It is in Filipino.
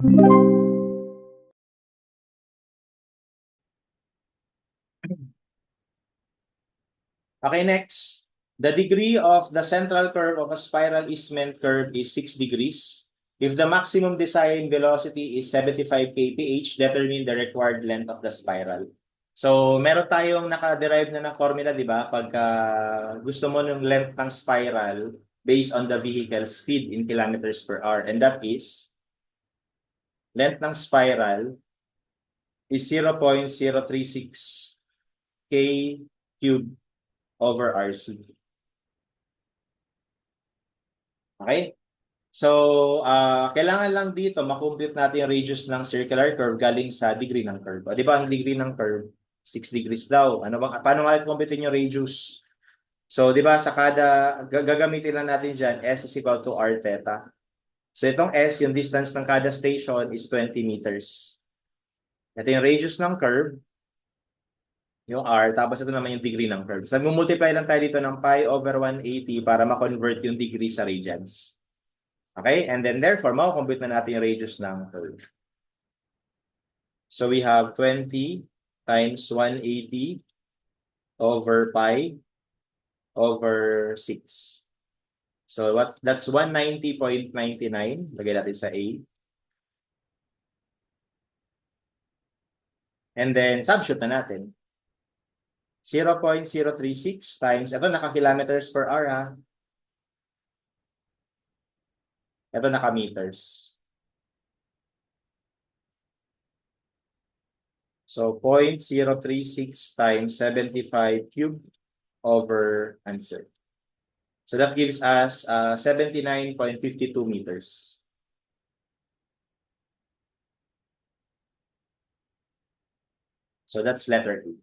Okay, next. The degree of the central curve of a spiral Eastman curve is 6 degrees. If the maximum design velocity is 75 kph, determine the required length of the spiral. So, meron tayong naka-derive na formula, di ba? Pagka gusto mo ng length ng spiral based on the vehicle speed in kilometers per hour. And that is, length ng spiral is 0.036 k cubed over RC. Okay? So, kailangan lang dito makompute natin yung radius ng circular curve galing sa degree ng curve. Di ba ang degree ng curve? 6 degrees daw. Paano nga natin kumputin yung radius? So, di ba sa kada, gagamitin lang natin dyan, S is equal to R theta. So, itong S, yung distance ng kada station is 20 meters. Ito yung radius ng curve, yung R, tapos ito naman yung degree ng curve. So, multiply lang tayo dito ng pi over 180 para ma-convert yung degree sa radians. Okay? And then therefore, makukompute na natin yung radius ng curve. So we have 20 times 180 over pi over 6. So that's 190.99. Lagay natin sa A. And then substitute na natin. 0.036 times, ito naka-kilometers per hour ha. Ito naka-meters. So 0.036 times 75 cubed over answer. So that gives us 79.52 meters. So that's letter E.